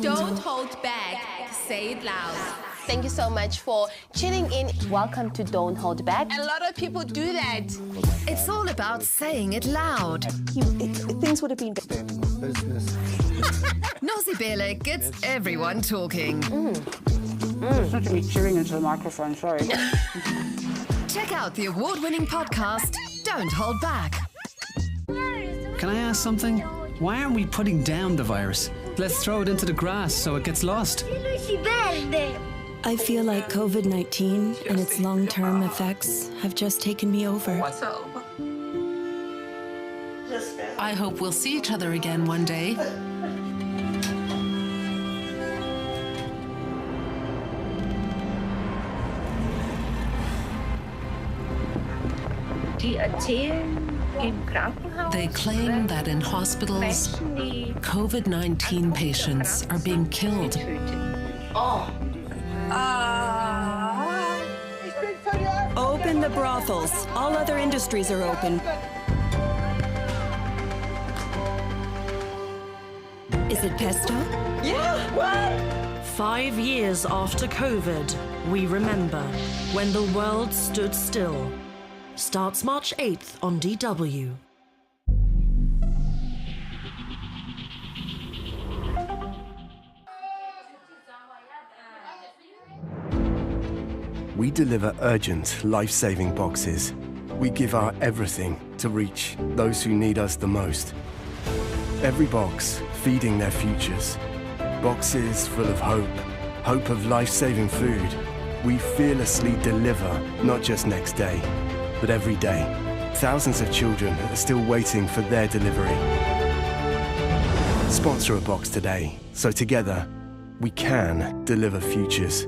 Don't hold back. Say it loud. Thank you so much for tuning in. Welcome to Don't Hold Back. A lot of people do that. It's all about saying it loud. Things would have been Business. Nosy Bielik gets everyone talking. It's not to be chewing into the microphone, sorry. Check out the award-winning podcast, Don't Hold Back. Can I ask something? Why aren't we putting down the virus? Let's throw it into the grass so it gets lost. I feel like COVID-19 and its long-term effects have just taken me over. I hope we'll see each other again one day. They claim that in hospitals, COVID-19 patients are being killed. Open the brothels. All other industries are open. Is it pesto? Yeah, what? 5 years after COVID, we remember when the world stood still. Starts March 8th on DW. We deliver urgent, life-saving boxes. We give our everything to reach those who need us the most. Every box feeding their futures. Boxes full of hope, hope of life-saving food. We fearlessly deliver, not just next day, but every day. Thousands of children are still waiting for their delivery. Sponsor a box today, so together we can deliver futures.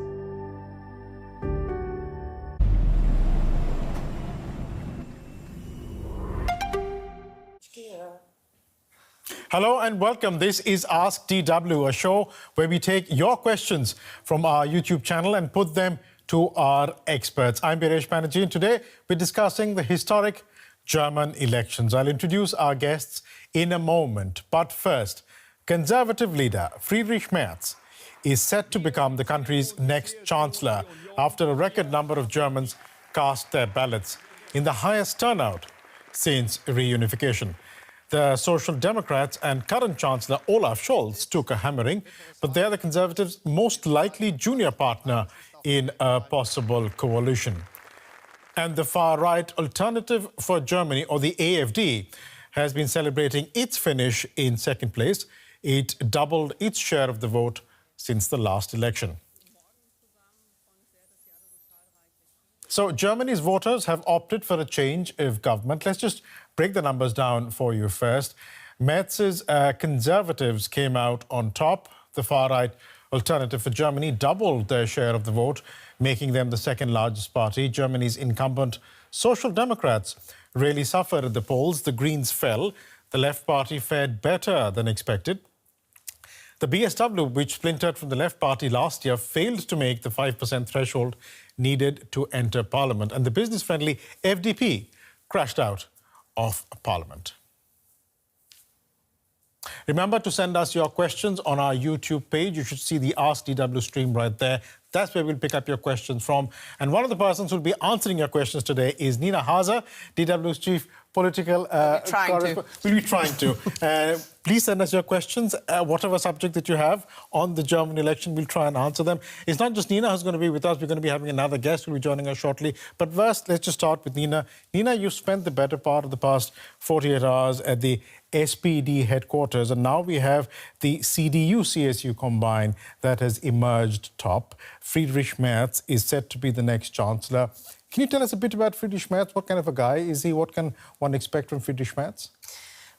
Hello and welcome. This is Ask DW, a show where we take your questions from our YouTube channel and put them to our experts. I'm Biraj Banerjee, and today we're discussing the historic German elections. I'll introduce our guests in a moment. But first, Conservative leader Friedrich Merz is set to become the country's next Chancellor after a record number of Germans cast their ballots in the highest turnout since reunification. The Social Democrats and current Chancellor Olaf Scholz took a hammering, but they're the Conservatives' most likely junior partner in a possible coalition. And the far-right Alternative for Germany, or the AfD, has been celebrating its finish in second place. It doubled its share of the vote since the last election. So Germany's voters have opted for a change of government. Let's just break the numbers down for you first. Merz's Conservatives came out on top. The far-right Alternative for Germany doubled their share of the vote, making them the second largest party. Germany's incumbent Social Democrats really suffered at the polls. The Greens fell. The Left Party fared better than expected. The BSW, which splintered from the Left Party last year, failed to make the 5% threshold needed to enter Parliament. And the business-friendly FDP crashed out of Parliament. Remember to send us your questions on our YouTube page. You should see the Ask DW stream right there. That's where we'll pick up your questions from. And one of the persons who'll be answering your questions today is Nina Haase, DW's chief political correspondent. We'll be trying to. Please send us your questions, whatever subject that you have on the German election. We'll try and answer them. It's not just Nina who's going to be with us. We're going to be having another guest who'll be joining us shortly. But first, let's just start with Nina. Nina, you spent the better part of the past 48 hours at the SPD headquarters, and now we have the CDU-CSU combine that has emerged top. Friedrich Merz is set to be the next Chancellor. Can you tell us a bit about Friedrich Merz? What kind of a guy is he? What can one expect from Friedrich Merz?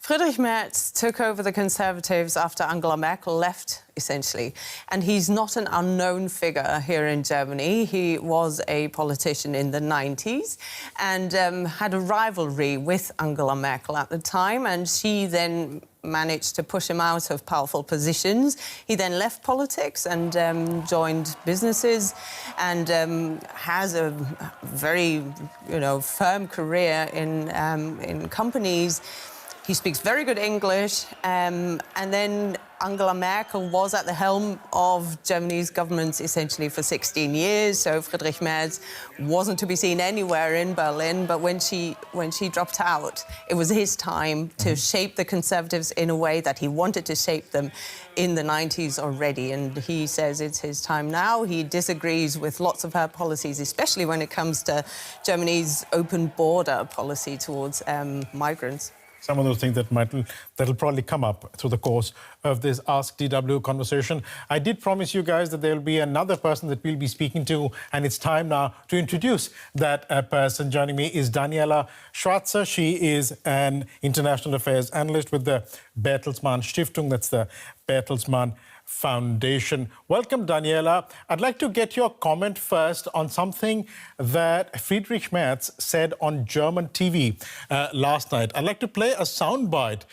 Friedrich Merz took over the Conservatives after Angela Merkel left, essentially. And he's not an unknown figure here in Germany. He was a politician in the 90s and had a rivalry with Angela Merkel at the time. And she then managed to push him out of powerful positions. He then left politics and joined businesses and has a very, firm career in companies. He speaks very good English. And then Angela Merkel was at the helm of Germany's government essentially for 16 years. So Friedrich Merz wasn't to be seen anywhere in Berlin. But when she dropped out, it was his time to shape the Conservatives in a way that he wanted to shape them in the 90s already. And he says it's his time now. He disagrees with lots of her policies, especially when it comes to Germany's open border policy towards migrants. Some of those things that'll probably come up through the course of this Ask DW conversation. I did promise you guys that there'll be another person that we'll be speaking to, and it's time now to introduce that person. Joining me is Daniela Schwarzer. She is an international affairs analyst with the Bertelsmann Stiftung. That's the Bertelsmann Foundation. Welcome, Daniela. I'd like to get your comment first on something that Friedrich Merz said on German TV last night. I'd like to play a soundbite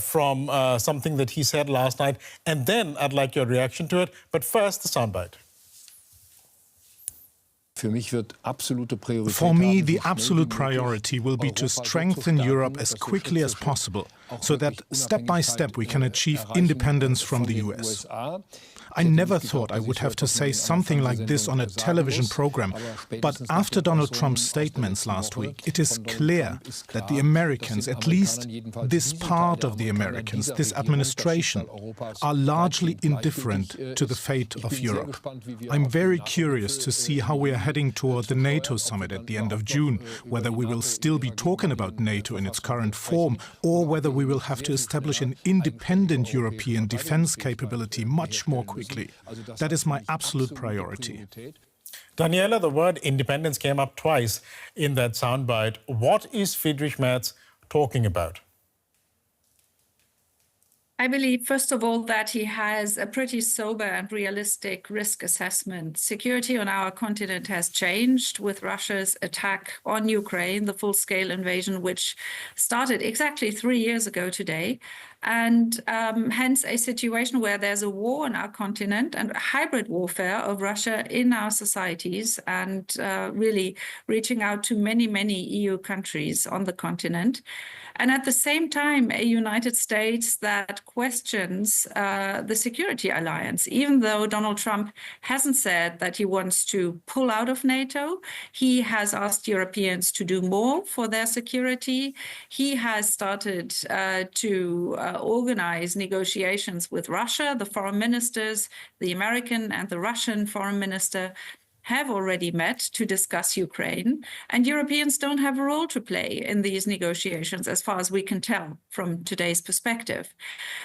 from something that he said last night, and then I'd like your reaction to it. But first, the soundbite. For me, the absolute priority will be to strengthen Europe as quickly as possible, so that step by step we can achieve independence from the US. I never thought I would have to say something like this on a television program, but after Donald Trump's statements last week, it is clear that the Americans, at least this part of the Americans, this administration, are largely indifferent to the fate of Europe. I'm very curious to see how we are heading toward the NATO summit at the end of June, whether we will still be talking about NATO in its current form, or whether we will have to establish an independent European defense capability much more quickly. That is my absolute priority. Daniela, the word independence came up twice in that soundbite. What is Friedrich Merz talking about? I believe, first of all, that he has a pretty sober and realistic risk assessment. Security on our continent has changed with Russia's attack on Ukraine, the full-scale invasion, which started exactly 3 years ago today. And hence a situation where there's a war on our continent and a hybrid warfare of Russia in our societies and really reaching out to many, many EU countries on the continent. And at the same time, a United States that questions the security alliance. Even though Donald Trump hasn't said that he wants to pull out of NATO, he has asked Europeans to do more for their security. He has started to organize negotiations with Russia. The foreign ministers, the American and the Russian foreign minister, have already met to discuss Ukraine, and Europeans don't have a role to play in these negotiations, as far as we can tell from today's perspective.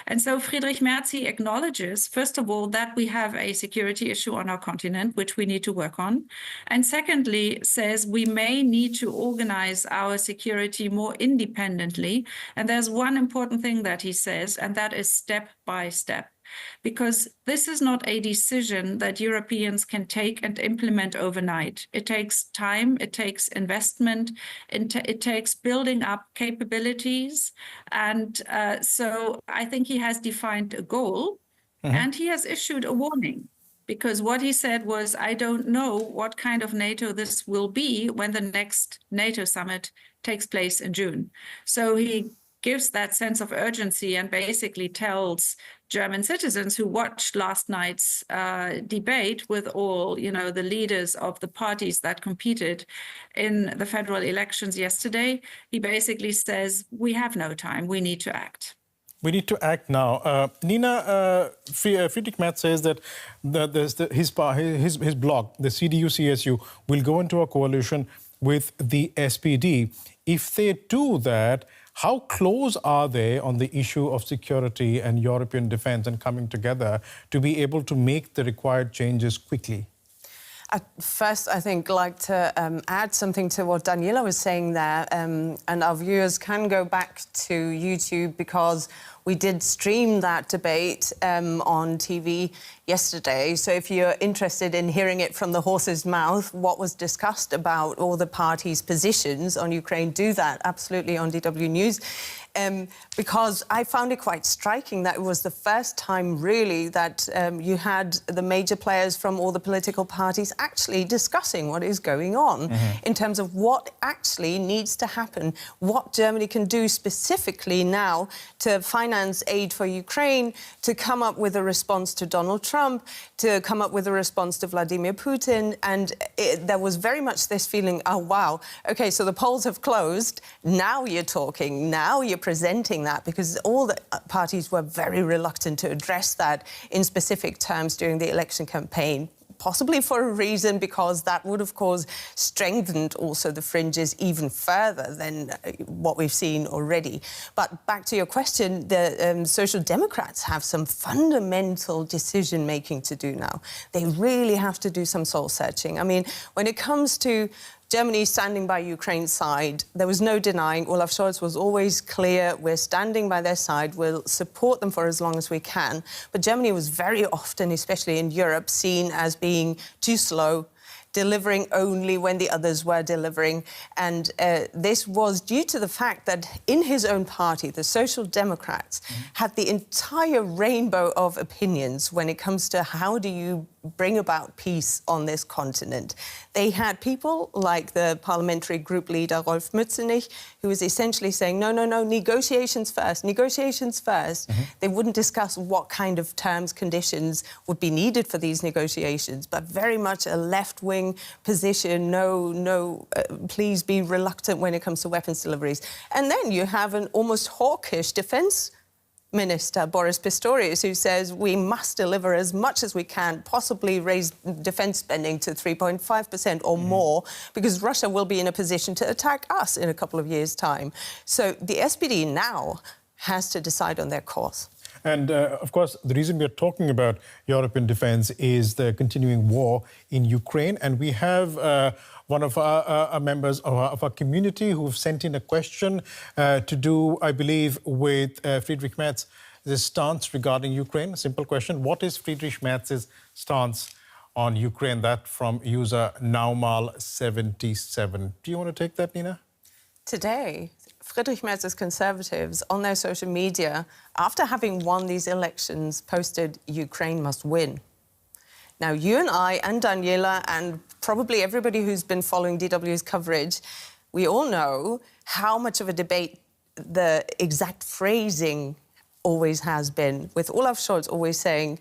And so Friedrich Merz acknowledges, first of all, that we have a security issue on our continent, which we need to work on. And secondly, says we may need to organize our security more independently. And there's one important thing that he says, and that is step by step. Because this is not a decision that Europeans can take and implement overnight. It takes time, it takes investment, it takes building up capabilities. And so I think he has defined a goal and he has issued a warning. Because what he said was, I don't know what kind of NATO this will be when the next NATO summit takes place in June. So he gives that sense of urgency and basically tells German citizens who watched last night's debate with all, the leaders of the parties that competed in the federal elections yesterday, he basically says, we have no time, we need to act. We need to act now. Nina, Friedrich Merz says that his bloc, the CDU-CSU, will go into a coalition with the SPD. If they do that, how close are they on the issue of security and European defense and coming together to be able to make the required changes quickly? At first, I think I'd like to add something to what Daniela was saying there, and our viewers can go back to YouTube because We did stream that debate on TV yesterday. So if you're interested in hearing it from the horse's mouth, what was discussed about all the parties' positions on Ukraine, do that absolutely on DW News. Because I found it quite striking that it was the first time, really, that you had the major players from all the political parties actually discussing what is going on in terms of what actually needs to happen, what Germany can do specifically now to finance aid for Ukraine, to come up with a response to Donald Trump, to come up with a response to Vladimir Putin. And there was very much this feeling, oh, wow, OK, so the polls have closed. Now you're talking. Now you're presenting that, because all the parties were very reluctant to address that in specific terms during the election campaign, possibly for a reason, because that would, of course, strengthened also the fringes even further than what we've seen already. But back to your question, the Social Democrats have some fundamental decision-making to do now. They really have to do some soul-searching. I mean, when it comes to Germany standing by Ukraine's side, there was no denying. Olaf Scholz was always clear, we're standing by their side, we'll support them for as long as we can. But Germany was very often, especially in Europe, seen as being too slow, delivering only when the others were delivering. And this was due to the fact that in his own party, the Social Democrats had the entire rainbow of opinions when it comes to how do you bring about peace on this continent. They had people like the parliamentary group leader, Rolf Mützenich, who was essentially saying, no, no, no, negotiations first, negotiations first. They wouldn't discuss what kind of terms, conditions would be needed for these negotiations, but very much a left-wing position, no, please be reluctant when it comes to weapons deliveries. And then you have an almost hawkish defence Minister Boris Pistorius, who says we must deliver as much as we can, possibly raise defence spending to 3.5% or more, because Russia will be in a position to attack us in a couple of years' time. So the SPD now has to decide on their course. And, of course, the reason we're talking about European defence is the continuing war in Ukraine. And we have one of our members of our community who've sent in a question to do, I believe, with Friedrich Merz, the stance regarding Ukraine. A simple question. What is Friedrich Merz's stance on Ukraine? That from user Naumal77. Do you want to take that, Nina? Today, Friedrich Merz's Conservatives on their social media, after having won these elections, posted Ukraine must win. Now, you and I and Daniela and probably everybody who's been following DW's coverage, we all know how much of a debate the exact phrasing always has been, with Olaf Scholz always saying,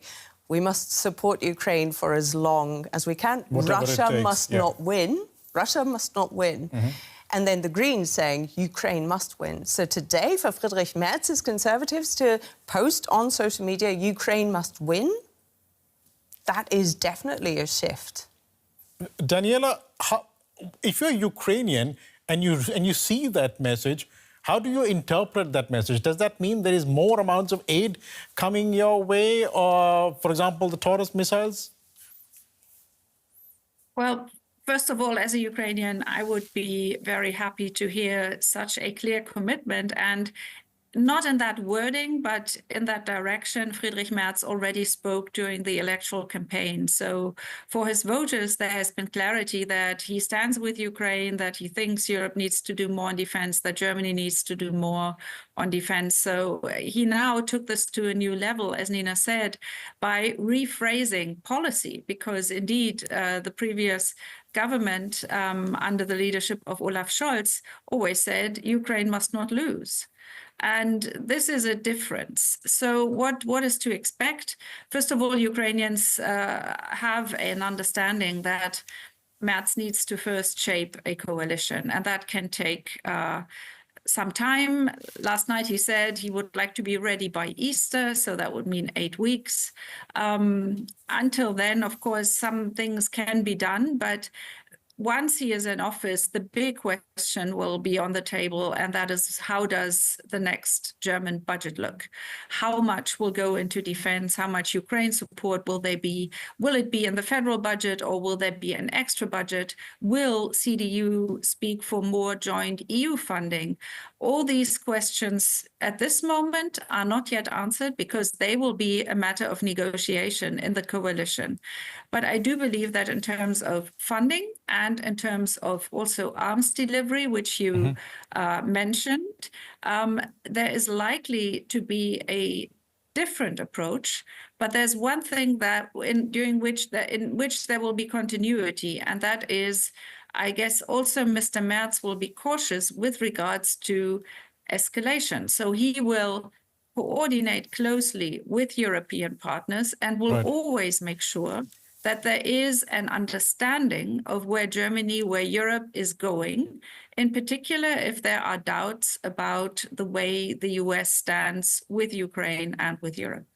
we must support Ukraine for as long as we can. Russia must not win. Russia must not win. And then the Greens saying Ukraine must win. So today, for Friedrich Merz's Conservatives to post on social media, Ukraine must win, that is definitely a shift. Daniela, if you're Ukrainian and you see that message, how do you interpret that message? Does that mean there is more amounts of aid coming your way, or, for example, the Taurus missiles? Well, first of all, as a Ukrainian, I would be very happy to hear such a clear commitment, and not in that wording, but in that direction. Friedrich Merz already spoke during the electoral campaign. So for his voters, there has been clarity that he stands with Ukraine, that he thinks Europe needs to do more on defense, that Germany needs to do more on defense. So he now took this to a new level, as Nina said, by rephrasing policy, because indeed the previous government under the leadership of Olaf Scholz always said Ukraine must not lose. And this is a difference. So what is to expect? First of all, Ukrainians have an understanding that Merz needs to first shape a coalition, and that can take some time. Last night he said he would like to be ready by Easter, so that would mean 8 weeks. Until then, of course, some things can be done, but once he is in office, the big question will be on the table, and that is, how does the next German budget look? How much will go into defense? How much Ukraine support will there be? Will it be in the federal budget, or will there be an extra budget? Will CDU speak for more joint EU funding? All these questions at this moment are not yet answered, because they will be a matter of negotiation in the coalition. But I do believe that in terms of funding and in terms of also arms delivery, which you mentioned, there is likely to be a different approach. But there's one thing that in which there will be continuity, and that is, I guess, also Mr. Merz will be cautious with regards to escalation. So he will coordinate closely with European partners and will always make sure that there is an understanding of where Germany, where Europe is going, in particular if there are doubts about the way the US stands with Ukraine and with Europe.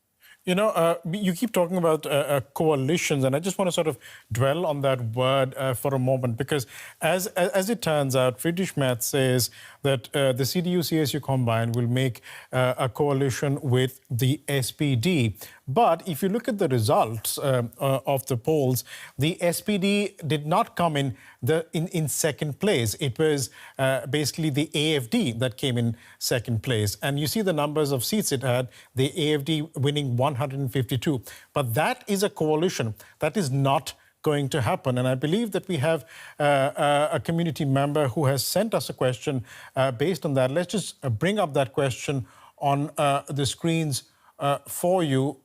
You know, you keep talking about coalitions, and I just want to sort of dwell on that word for a moment, because as it turns out, Friedrich Merz says that the CDU-CSU combined will make a coalition with the SPD. But if you look at the results of the polls, the SPD did not come in second place. It was basically the AFD that came in second place. And you see the numbers of seats it had, the AFD winning 152. But that is a coalition. That is not going to happen. And I believe that we have a community member who has sent us a question based on that. Let's just bring up that question on the screens for you.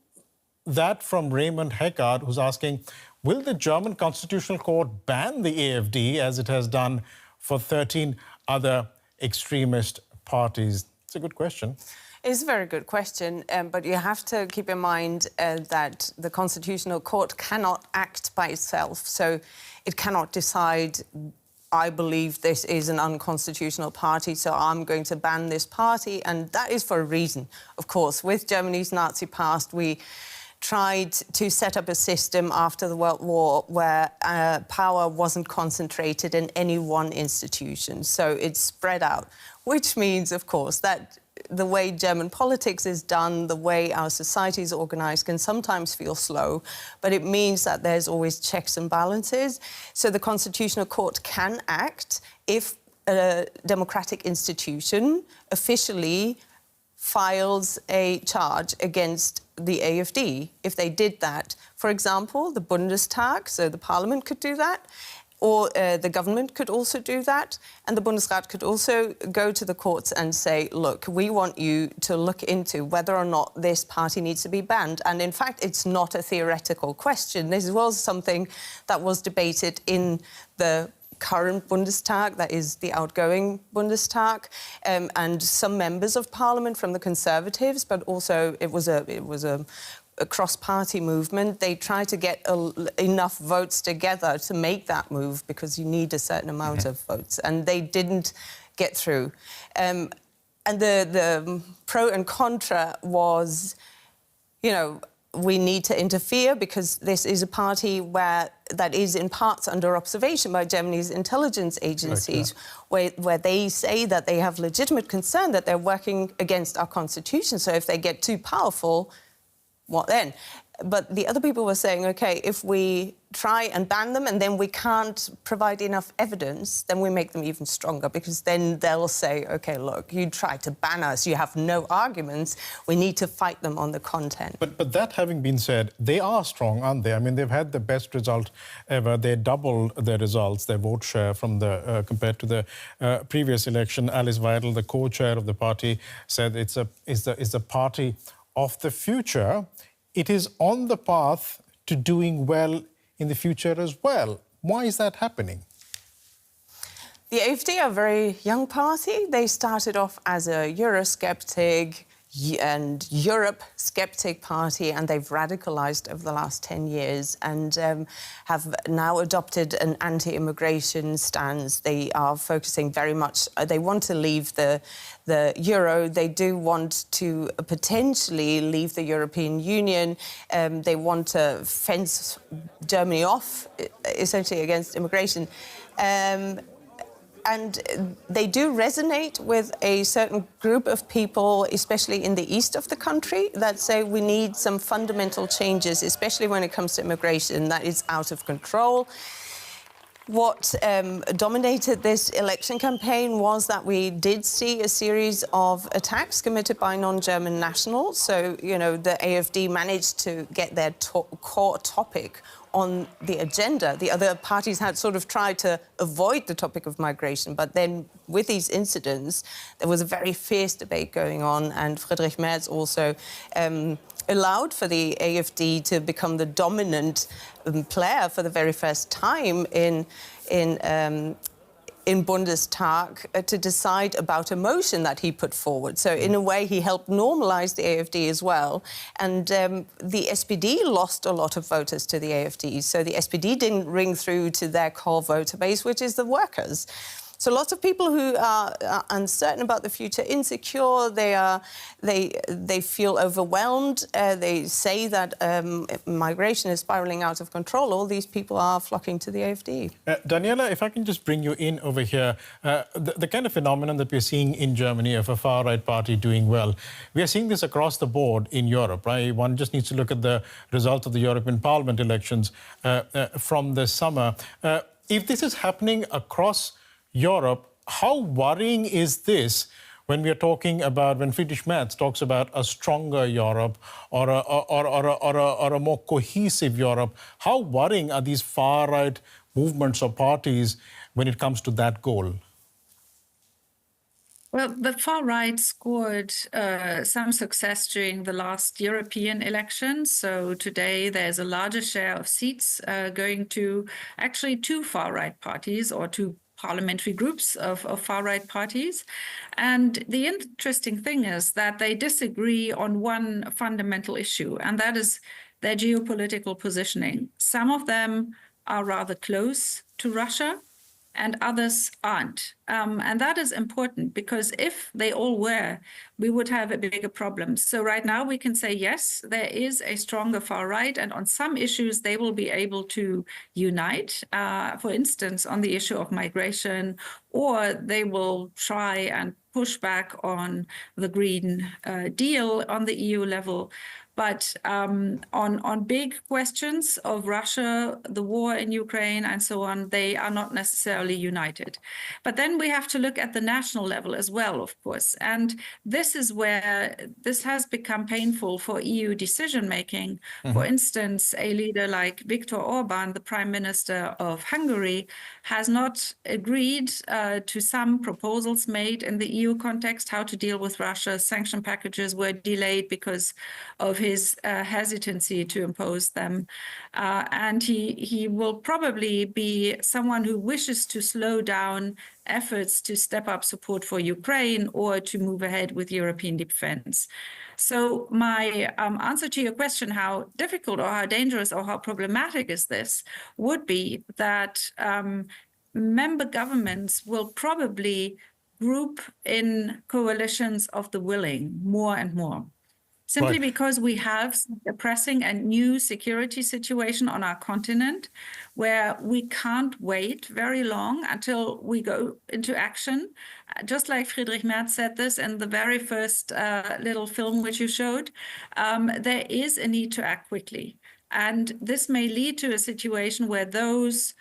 That from Raymond Heckard, who's asking, will the German Constitutional Court ban the AfD as it has done for 13 other extremist parties? It's a good question. It's a very good question, but you have to keep in mind that the Constitutional Court cannot act by itself. So it cannot decide, I believe this is an unconstitutional party, so I'm going to ban this party. And that is for a reason. Of course, with Germany's Nazi past, we tried to set up a system after the World War where power wasn't concentrated in any one institution. So it's spread out, which means, of course, that the way German politics is done, the way our society is organised can sometimes feel slow, but it means that there's always checks and balances. So the Constitutional Court can act if a democratic institution officially files a charge against the AfD. If they did that, for example, the Bundestag, so the parliament could do that, or the government could also do that, and the Bundesrat could also go to the courts and say, look, we want you to look into whether or not this party needs to be banned. And in fact, it's not a theoretical question. This was something that was debated in the current Bundestag, that is the outgoing Bundestag, and some members of parliament from the Conservatives, but also it was a cross-party movement. They tried to get enough votes together to make that move, because you need a certain amount of votes, and they didn't get through. And the pro and contra was, you know, we need to interfere because this is a party that is in parts under observation by Germany's intelligence agencies, where they say that they have legitimate concern that they're working against our constitution. So if they get too powerful, what then? But the other people were saying, OK, if we try and ban them and then we can't provide enough evidence, then we make them even stronger, because then they'll say, OK, look, you tried to ban us, you have no arguments, we need to fight them on the content. But that having been said, they are strong, aren't they? I mean, they've had the best result ever. They doubled their results, their vote share from the compared to the previous election. Alice Weidel, the co-chair of the party, said it's the party of the future. It is on the path to doing well in the future as well. Why is that happening? The AfD are a very young party. They started off as a Eurosceptic and Europe-skeptic party, and they've radicalised over the last 10 years and have now adopted an anti-immigration stance. They are focusing very much... they want to leave the euro. They do want to potentially leave the European Union. They want to fence Germany off, essentially, against immigration. and they do resonate with a certain group of people, especially in the east of the country, that say we need some fundamental changes, especially when it comes to immigration, that is out of control. What dominated this election campaign was that we did see a series of attacks committed by non-German nationals. So, you know, the AfD managed to get their core topic on the agenda. The other parties had sort of tried to avoid the topic of migration, but then with these incidents, there was a very fierce debate going on, and Friedrich Merz also allowed for the AfD to become the dominant player for the very first time in Bundestag to decide about a motion that he put forward. So in a way, he helped normalize the AfD as well. And the SPD lost a lot of voters to the AfD. So the SPD didn't ring through to their core voter base, which is the workers. So lots of people who are uncertain about the future, insecure, they feel overwhelmed. They say that migration is spiraling out of control. All these people are flocking to the AfD. Daniela, if I can just bring you in over here, the kind of phenomenon that we're seeing in Germany of a far-right party doing well, we are seeing this across the board in Europe, right? One just needs to look at the results of the European Parliament elections from this summer. If this is happening across Europe, how worrying is this when we are talking about, when Friedrich Merz talks about a stronger Europe or a more cohesive Europe? How worrying are these far-right movements or parties when it comes to that goal? Well, the far right scored some success during the last European elections. So today there's a larger share of seats going to actually two far right parties or two parliamentary groups of far-right parties. And the interesting thing is that they disagree on one fundamental issue, and that is their geopolitical positioning. Some of them are rather close to Russia, and others aren't. And that is important, because if they all were, we would have a bigger problem. So right now we can say, yes, there is a stronger far right, and on some issues they will be able to unite, for instance, on the issue of migration, or they will try and push back on the Green Deal on the EU level. But on big questions of Russia, the war in Ukraine, and so on, they are not necessarily united. But then we have to look at the national level as well, of course. And this is where this has become painful for EU decision-making. Mm-hmm. For instance, a leader like Viktor Orban, the Prime Minister of Hungary, has not agreed to some proposals made in the EU context, how to deal with Russia. Sanction packages were delayed because of his hesitancy to impose them. And he will probably be someone who wishes to slow down efforts to step up support for Ukraine or to move ahead with European defense. So my answer to your question, how difficult or how dangerous or how problematic is this, would be that member governments will probably group in coalitions of the willing more and more. Simply right. Because we have a pressing and new security situation on our continent where we can't wait very long until we go into action. Just like Friedrich Merz said this in the very first little film which you showed, there is a need to act quickly. And this may lead to a situation where those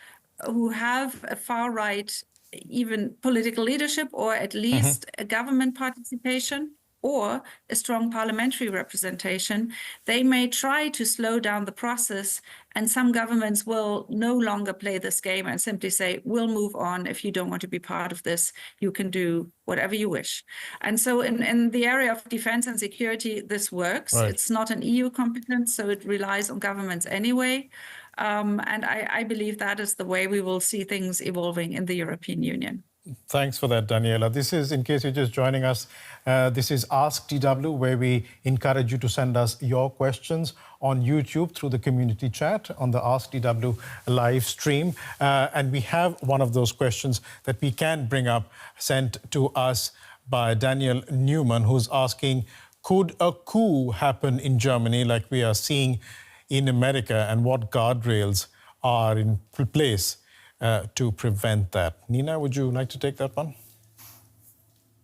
who have a far-right, even political leadership, or at least a government participation, or a strong parliamentary representation, they may try to slow down the process, and some governments will no longer play this game and simply say, we'll move on. If you don't want to be part of this, you can do whatever you wish. And so in the area of defense and security, this works. Right. It's not an EU competence, so it relies on governments anyway. And I believe that is the way we will see things evolving in the European Union. Thanks for that, Daniela. This is, in case you're just joining us, this is Ask DW, where we encourage you to send us your questions on YouTube through the community chat on the Ask DW live stream. And we have one of those questions that we can bring up sent to us by Daniel Newman, who's asking, could a coup happen in Germany like we are seeing in America, and what guardrails are in place to prevent that. Nina, would you like to take that one?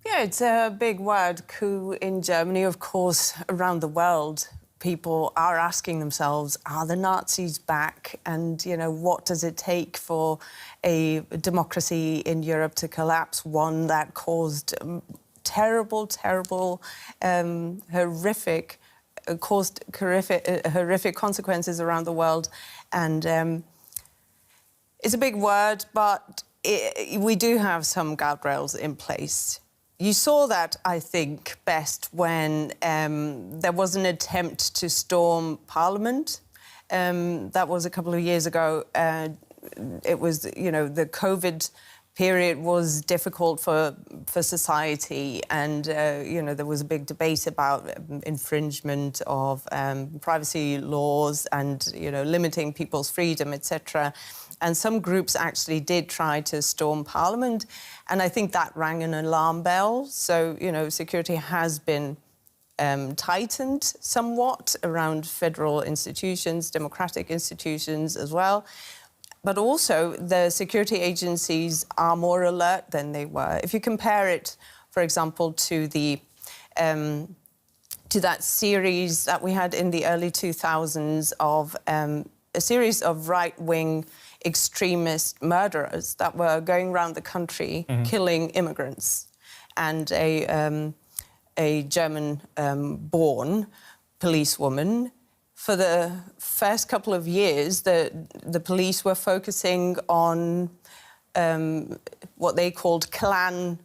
Yeah, it's a big word, coup in Germany. Of course, around the world, people are asking themselves, are the Nazis back? And, you know, what does it take for a democracy in Europe to collapse, one that caused horrific consequences around the world? And it's a big word, but we do have some guardrails in place. You saw that, I think, best when there was an attempt to storm Parliament. That was a couple of years ago. It was, you know, the COVID period was difficult for society, and, you know, there was a big debate about infringement of privacy laws and, you know, limiting people's freedom, etc. And some groups actually did try to storm Parliament, and I think that rang an alarm bell. So, you know, security has been tightened somewhat around federal institutions, democratic institutions as well. But also, the security agencies are more alert than they were. If you compare it, for example, to that series that we had in the early 2000s of a series of right-wing extremist murderers that were going around the country killing immigrants, and a German-born policewoman. For the first couple of years, the police were focusing on what they called clan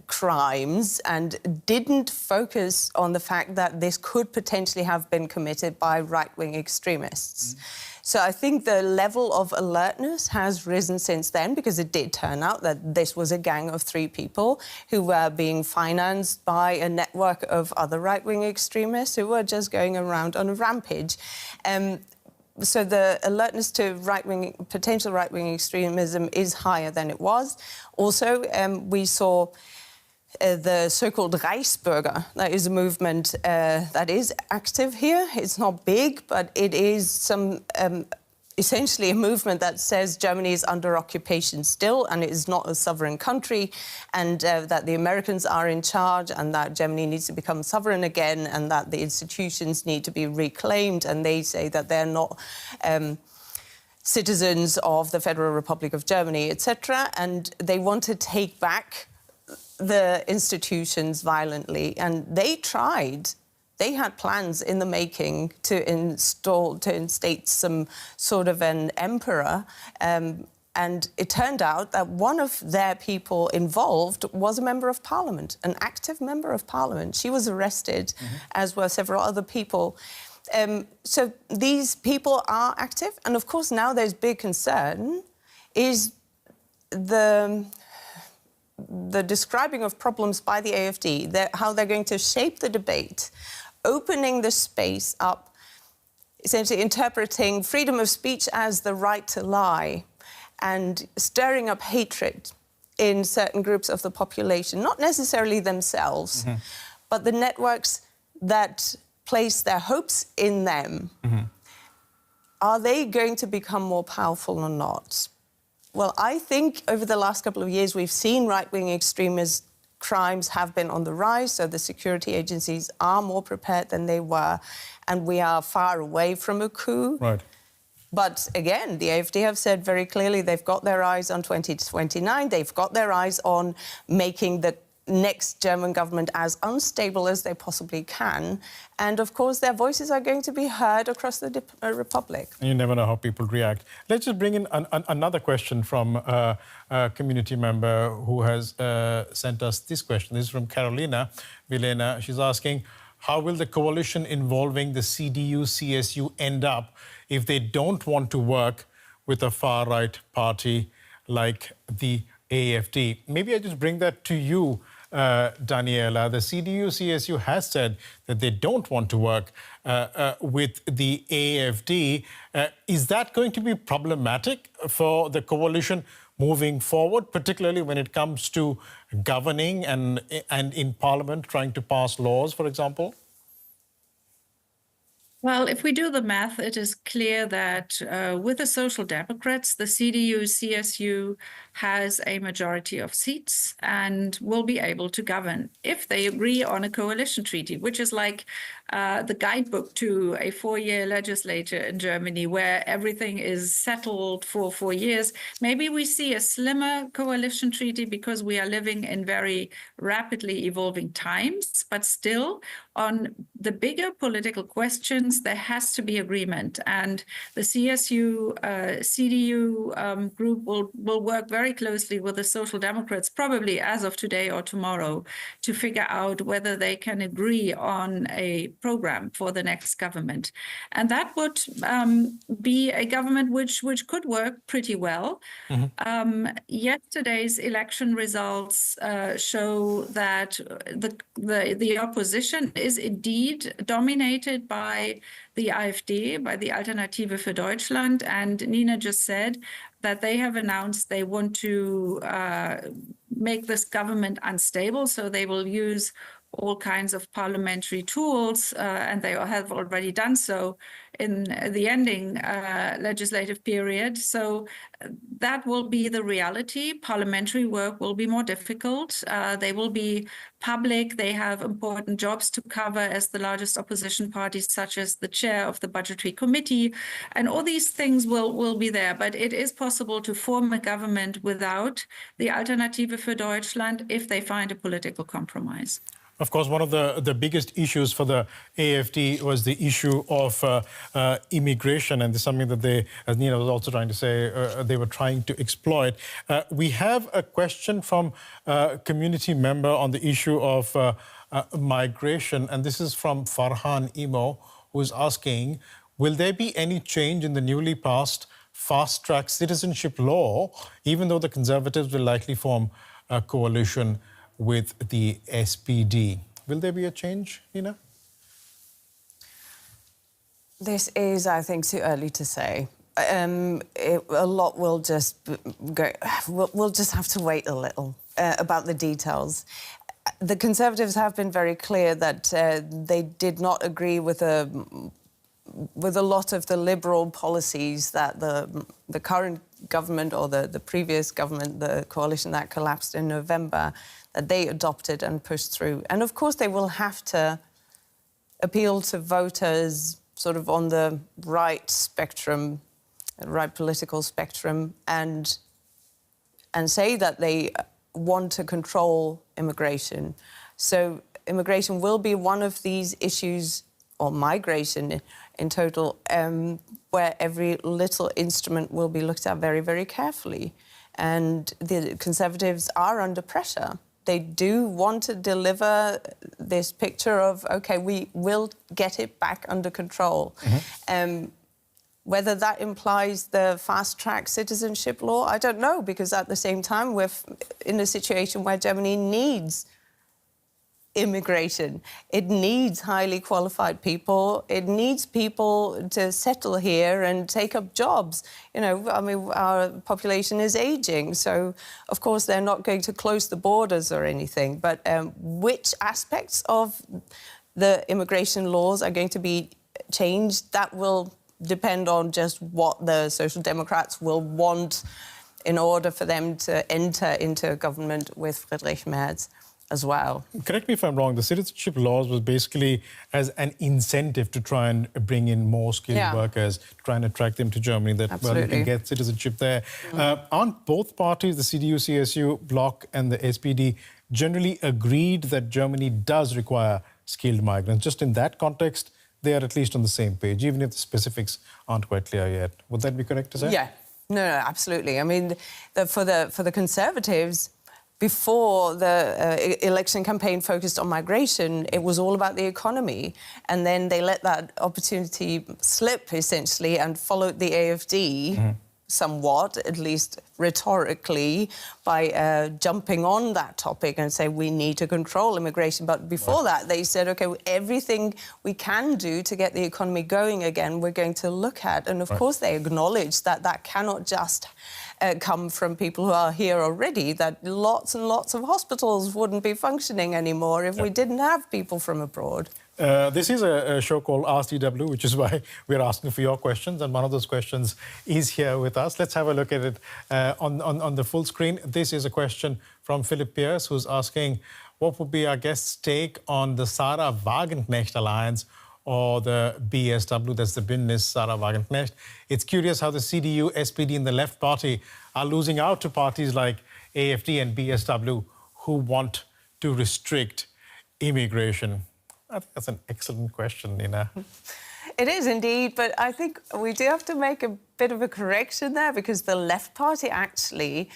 crimes and didn't focus on the fact that this could potentially have been committed by right-wing extremists. So I think the level of alertness has risen since then, because it did turn out that this was a gang of 3 people who were being financed by a network of other right-wing extremists who were just going around on a rampage. So the alertness to potential right-wing extremism is higher than it was. Also, we saw the so-called Reichsbürger. That is a movement that is active here. It's not big, but it is essentially a movement that says Germany is under occupation still and it is not a sovereign country, and that the Americans are in charge, and that Germany needs to become sovereign again, and that the institutions need to be reclaimed. And they say that they're not citizens of the Federal Republic of Germany, etc. And they want to take back the institutions violently, and they tried. They had plans in the making to instate some sort of an emperor, and it turned out that one of their people involved was a member of parliament, an active member of parliament. She was arrested, as were several other people. So these people are active, and of course now there's big concern is the describing of problems by the AfD, how they're going to shape the debate, opening the space up, essentially interpreting freedom of speech as the right to lie, and stirring up hatred in certain groups of the population, not necessarily themselves, but the networks that place their hopes in them. Are they going to become more powerful or not? Well, I think over the last couple of years, we've seen right-wing extremist crimes have been on the rise, so the security agencies are more prepared than they were, and we are far away from a coup. Right. But again, the AfD have said very clearly they've got their eyes on 2029, they've got their eyes on making the next German government as unstable as they possibly can. And, of course, their voices are going to be heard across the Republic. You never know how people react. Let's just bring in another question from a community member who has sent us this question. This is from Carolina Vilena. She's asking, how will the coalition involving the CDU-CSU end up if they don't want to work with a far-right party like the AfD? Maybe I just bring that to you, Daniela. The CDU-CSU has said that they don't want to work with the AfD. Is that going to be problematic for the coalition moving forward, particularly when it comes to governing and in Parliament trying to pass laws, for example? Well, if we do the math, it is clear that with the Social Democrats, the CDU-CSU has a majority of seats and will be able to govern if they agree on a coalition treaty, which is like the guidebook to a 4-year legislature in Germany, where everything is settled for 4 years. Maybe we see a slimmer coalition treaty because we are living in very rapidly evolving times, but still on the bigger political questions, there has to be agreement. And the CSU, CDU group will work very closely with the Social Democrats, probably as of today or tomorrow, to figure out whether they can agree on a program for the next government. And that would be a government which could work pretty well. Yesterday's election results show that the opposition is indeed dominated by the AfD, by the Alternative für Deutschland. And Nina just said that they have announced they want to make this government unstable, so they will use all kinds of parliamentary tools, and they have already done so in the ending legislative period. So that will be the reality. Parliamentary work will be more difficult. They will be public. They have important jobs to cover as the largest opposition parties, such as the chair of the budgetary committee. And all these things will be there. But it is possible to form a government without the Alternative für Deutschland if they find a political compromise. Of course, one of the biggest issues for the AfD was the issue of immigration, and this is something that they, as Nina was also trying to say, they were trying to exploit. We have a question from a community member on the issue of migration, and this is from Farhan Imo, who is asking, will there be any change in the newly passed fast-track citizenship law, even though the Conservatives will likely form a coalition with the SPD? Will there be a change, Nina? This is, I think, too early to say. A lot will just go. We'll just have to wait a little about the details. The Conservatives have been very clear that they did not agree with a lot of the liberal policies that the current government or the previous government, the coalition that collapsed in November, that they adopted and pushed through. And of course, they will have to appeal to voters sort of on the right spectrum, right political spectrum, and say that they want to control immigration. So immigration will be one of these issues, or migration in total, where every little instrument will be looked at very, very carefully. And the Conservatives are under pressure. They do want to deliver this picture of, OK, we will get it back under control. Whether that implies the fast-track citizenship law, I don't know, because at the same time, we're in a situation where Germany needs immigration. It needs highly qualified people. It needs people to settle here and take up jobs. You know, I mean, our population is aging, so of course they're not going to close the borders or anything. But which aspects of the immigration laws are going to be changed, that will depend on just what the Social Democrats will want in order for them to enter into a government with Friedrich Merz as well. Correct me if I'm wrong, the citizenship laws was basically as an incentive to try and bring in more skilled workers, try and attract them to Germany, that well, you can get citizenship there. Aren't both parties, the CDU, CSU, bloc and the SPD, generally agreed that Germany does require skilled migrants? Just in that context, they are at least on the same page, even if the specifics aren't quite clear yet. Would that be correct to say? Yeah, no, absolutely. I mean, for the Conservatives, before the election campaign focused on migration, it was all about the economy. And then they let that opportunity slip, essentially, and followed the AfD somewhat, at least rhetorically, by jumping on that topic and say we need to control immigration. But before that, they said, OK, everything we can do to get the economy going again, we're going to look at. And of course, they acknowledge that that cannot just come from people who are here already, that lots and lots of hospitals wouldn't be functioning anymore if we didn't have people from abroad. This is a show called Ask DW, which is why we're asking for your questions, and one of those questions is here with us. Let's have a look at it on the full screen. This is a question from Philip Pierce, who's asking, what would be our guest's take on the Sarah-Wagenknecht alliance, or the BSW, that's the Bündnis Sarah-Wagenknecht? It's curious how the CDU, SPD and the Left Party are losing out to parties like AfD and BSW who want to restrict immigration. I think that's an excellent question, Nina. It is indeed, but I think we do have to make a bit of a correction there, because the Left Party actually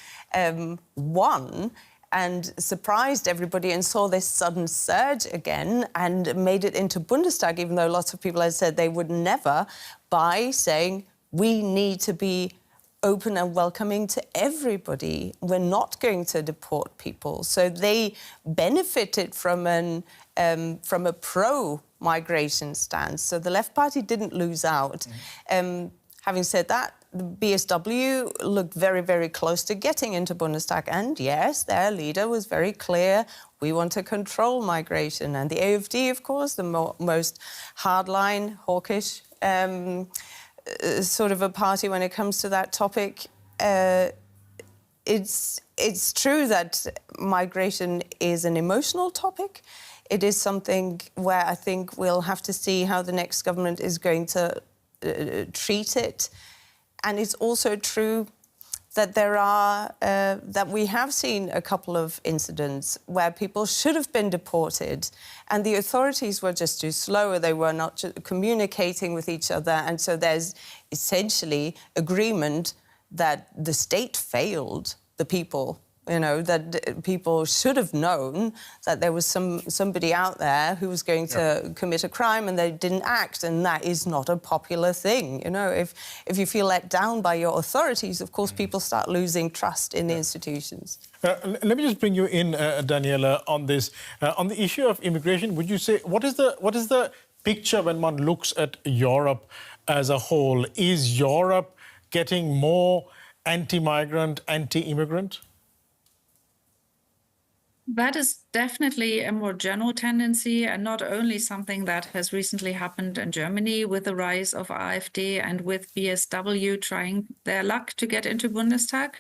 won and surprised everybody and saw this sudden surge again and made it into Bundestag, even though lots of people had said they would never, by saying we need to be open and welcoming to everybody. We're not going to deport people. So they benefited from a pro-migration stance. So the Left Party didn't lose out. Having said that, the BSW looked very, very close to getting into Bundestag. And yes, their leader was very clear, we want to control migration. And the AfD, of course, the most hardline, hawkish sort of a party when it comes to that topic. It's true that migration is an emotional topic. It is something where I think we'll have to see how the next government is going to treat it. And it's also true that that we have seen a couple of incidents where people should have been deported and the authorities were just too slow, or they were not communicating with each other. And so there's essentially agreement that the state failed the people. You know, that people should have known that there was somebody out there who was going to commit a crime and they didn't act, and that is not a popular thing. You know, if you feel let down by your authorities, of course, people start losing trust in the institutions. Let me just bring you in, Daniela, on this. On the issue of immigration, would you say, what is the picture when one looks at Europe as a whole? Is Europe getting more anti-migrant, anti-immigrant? That is definitely a more general tendency, and not only something that has recently happened in Germany with the rise of AfD and with BSW trying their luck to get into Bundestag.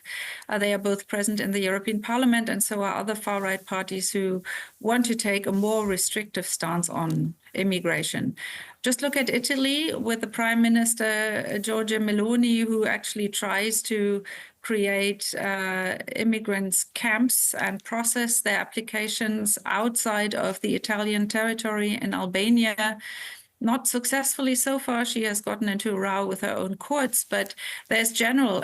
They are both present in the European Parliament, and so are other far-right parties who want to take a more restrictive stance on immigration. Just look at Italy with the Prime Minister Giorgia Meloni, who actually tries to create immigrants' camps and process their applications outside of the Italian territory in Albania. Not successfully so far. She has gotten into a row with her own courts, but there's generally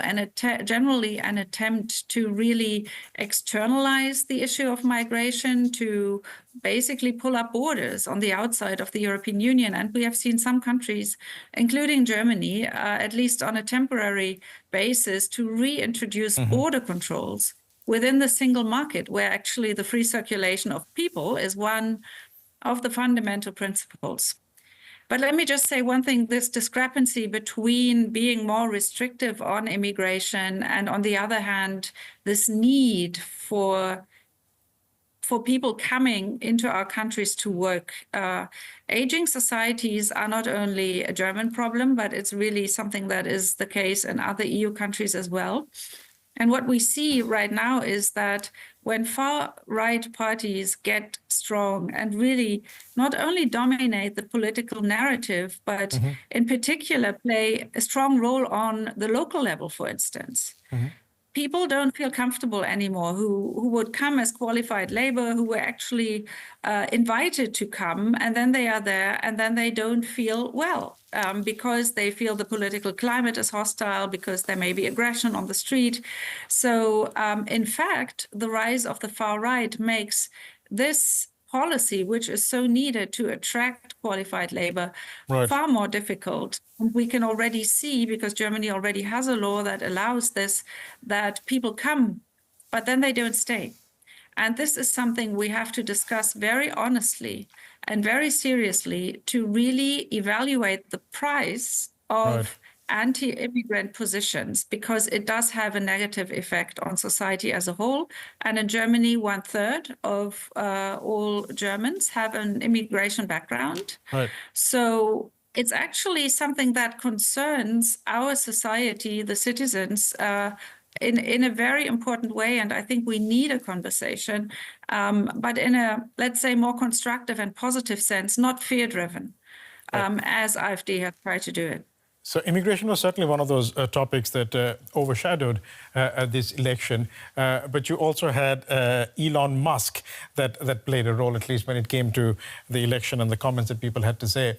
an attempt to really externalize the issue of migration, to basically pull up borders on the outside of the European Union. And we have seen some countries, including Germany, at least on a temporary basis, to reintroduce border controls within the single market, where actually the free circulation of people is one of the fundamental principles. But let me just say one thing, this discrepancy between being more restrictive on immigration and, on the other hand, this need for people coming into our countries to work. Aging societies are not only a German problem, but it's really something that is the case in other EU countries as well. And what we see right now is that when far-right parties get strong and really not only dominate the political narrative, but in particular play a strong role on the local level, for instance, people don't feel comfortable anymore who would come as qualified labor, who were actually invited to come, and then they are there and then they don't feel well because they feel the political climate is hostile, because there may be aggression on the street. So in fact, the rise of the far right makes this policy, which is so needed to attract qualified labor, far more difficult. We can already see, because Germany already has a law that allows this, that people come, but then they don't stay. And this is something we have to discuss very honestly and very seriously to really evaluate the price of anti-immigrant positions because it does have a negative effect on society as a whole. And in Germany, 1/3 of all Germans have an immigration background. Right. So it's actually something that concerns our society, the citizens, in a very important way. And I think we need a conversation, but in a, let's say, more constructive and positive sense, not fear-driven, as AfD has tried to do it. So immigration was certainly one of those topics that overshadowed this election. But you also had Elon Musk that played a role, at least when it came to the election and the comments that people had to say.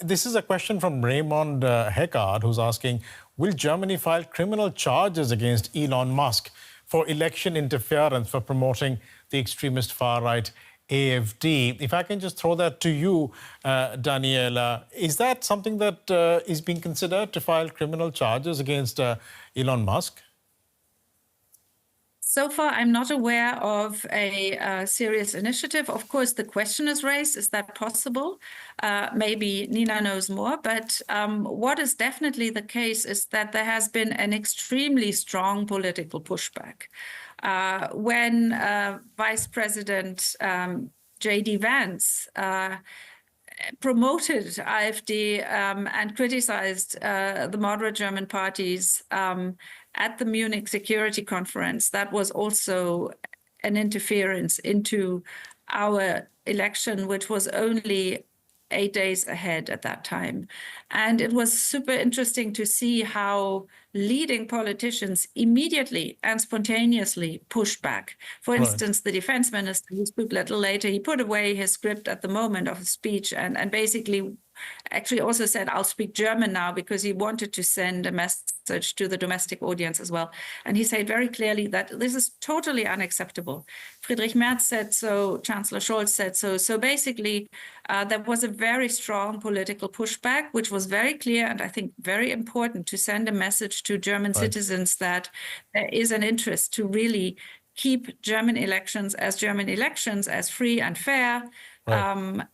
This is a question from Raymond Heckard, who's asking, will Germany file criminal charges against Elon Musk for election interference for promoting the extremist far-right AfD? If I can just throw that to you, Daniela, is that something that is being considered to file criminal charges against Elon Musk? So far, I'm not aware of a serious initiative. Of course, the question is raised, is that possible? Maybe Nina knows more, but what is definitely the case is that there has been an extremely strong political pushback. When Vice President J.D. Vance promoted AfD and criticized the moderate German parties at the Munich Security Conference, that was also an interference into our election, which was only 8 days ahead at that time. And it was super interesting to see how leading politicians immediately and spontaneously pushed back. For instance, the defense minister, who spoke a little later, he put away his script at the moment of his speech and basically actually also said, I'll speak German now, because he wanted to send a message to the domestic audience as well. And he said very clearly that this is totally unacceptable. Friedrich Merz said so, Chancellor Scholz said so. So basically, there was a very strong political pushback, which was very clear and I think very important to send a message to German citizens that there is an interest to really keep German elections as free and fair,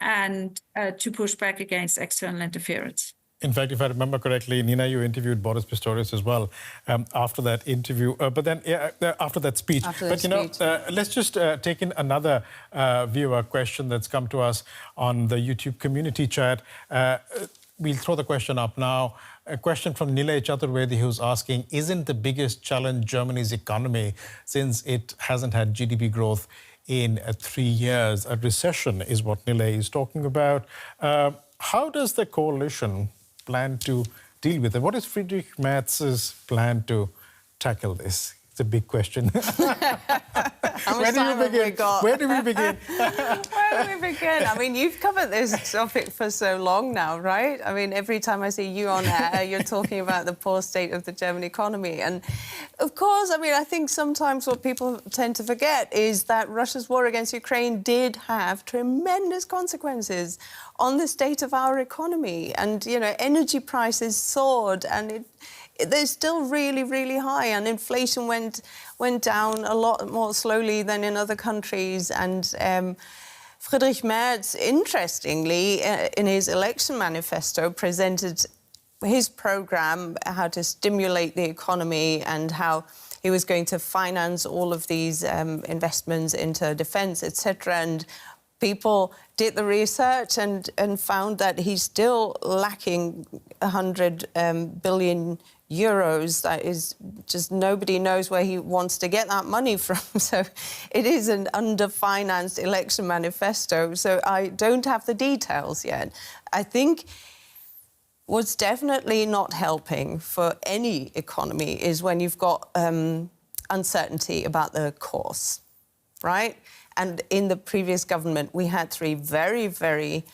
and to push back against external interference. In fact, if I remember correctly, Nina, you interviewed Boris Pistorius as well after that interview, but then after that speech. Let's just take in another viewer question that's come to us on the YouTube community chat. We'll throw the question up now. A question from Nilay Chaturvedi, who's asking, isn't the biggest challenge Germany's economy since it hasn't had GDP growth in 3 years? A recession is what Nilay is talking about. How does the coalition plan to deal with it? What is Friedrich Merz's plan to tackle this? It's a big question. Where do we begin? Where do we begin? Where do we begin? I mean, you've covered this topic for so long now, right? I mean, every time I see you on air, you're talking about the poor state of the German economy. And, of course, I mean, I think sometimes what people tend to forget is that Russia's war against Ukraine did have tremendous consequences on the state of our economy. And, you know, energy prices soared and they're still really, really high, and inflation went down a lot more slowly than in other countries. And Friedrich Merz, interestingly, in his election manifesto, presented his programme, how to stimulate the economy and how he was going to finance all of these investments into defence, etc. And people did the research and found that he's still lacking 100 billion euros. That is just, nobody knows where he wants to get that money from. So it is an underfinanced election manifesto. So I don't have the details yet. I think what's definitely not helping for any economy is when you've got uncertainty about the course, right? And in the previous government, we had 3 very, very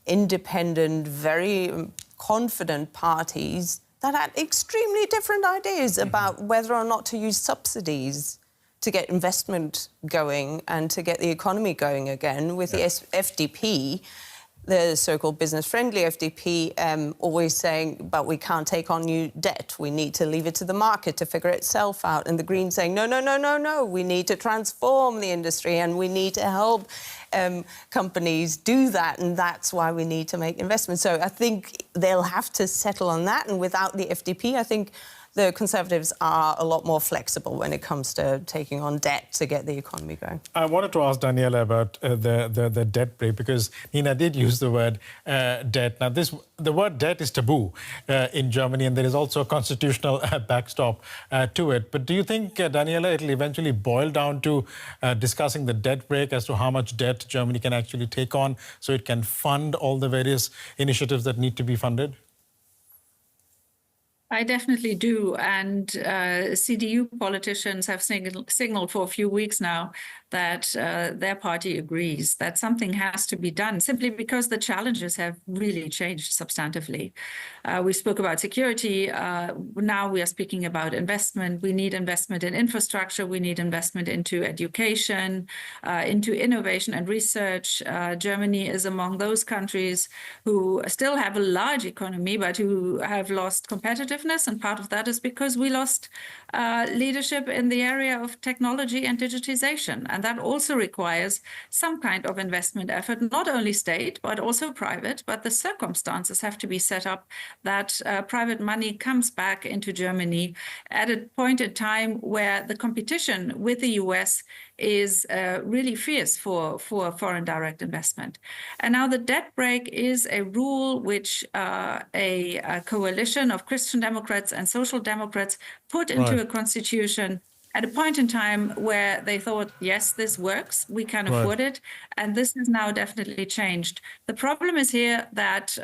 independent, very confident parties that had extremely different ideas about whether or not to use subsidies to get investment going and to get the economy going again. With the FDP, the so-called business-friendly FDP always saying, but we can't take on new debt. We need to leave it to the market to figure itself out. And the Greens saying, no, no, no, no, no. We need to transform the industry and we need to help companies do that. And that's why we need to make investments. So I think they'll have to settle on that. And without the FDP, I think the Conservatives are a lot more flexible when it comes to taking on debt to get the economy going. I wanted to ask Daniela about the debt break, because Nina did use the word debt. Now, the word debt is taboo in Germany, and there is also a constitutional backstop to it. But do you think, Daniela, it'll eventually boil down to discussing the debt break as to how much debt Germany can actually take on so it can fund all the various initiatives that need to be funded? I definitely do. And CDU politicians have signaled for a few weeks now that their party agrees that something has to be done, simply because the challenges have really changed substantively. We spoke about security. Now we are speaking about investment. We need investment in infrastructure. We need investment into education, into innovation and research. Germany is among those countries who still have a large economy, but who have lost competitiveness. And part of that is because we lost leadership in the area of technology and digitization. And that also requires some kind of investment effort, not only state, but also private. But the circumstances have to be set up that private money comes back into Germany at a point in time where the competition with the US is really fierce for foreign direct investment. And now the debt break is a rule which a coalition of Christian Democrats and Social Democrats put into a constitution at a point in time where they thought, yes, this works, we can afford it, and this has now definitely changed. The problem is here that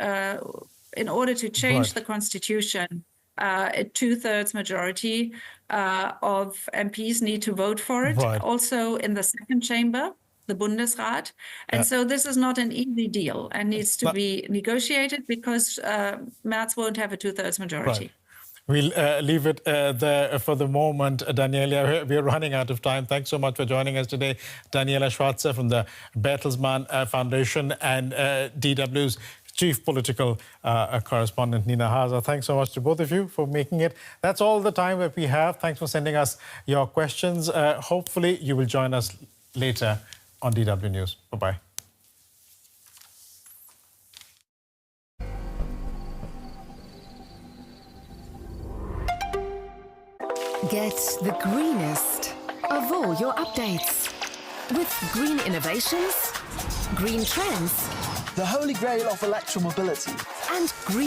in order to change the constitution, a two-thirds majority of MPs need to vote for it, also in the second chamber, the Bundesrat. And so this is not an easy deal and needs to be negotiated, because Merz won't have a two-thirds majority. We'll leave it there for the moment. Daniela, we're running out of time. Thanks so much for joining us today. Daniela Schwarzer from the Bertelsmann Foundation and DW's Chief Political Correspondent, Nina Haza. Thanks so much to both of you for making it. That's all the time that we have. Thanks for sending us your questions. Hopefully, you will join us later on DW News. Bye-bye. Get the greenest of all your updates with green innovations, green trends, the holy grail of electromobility, and green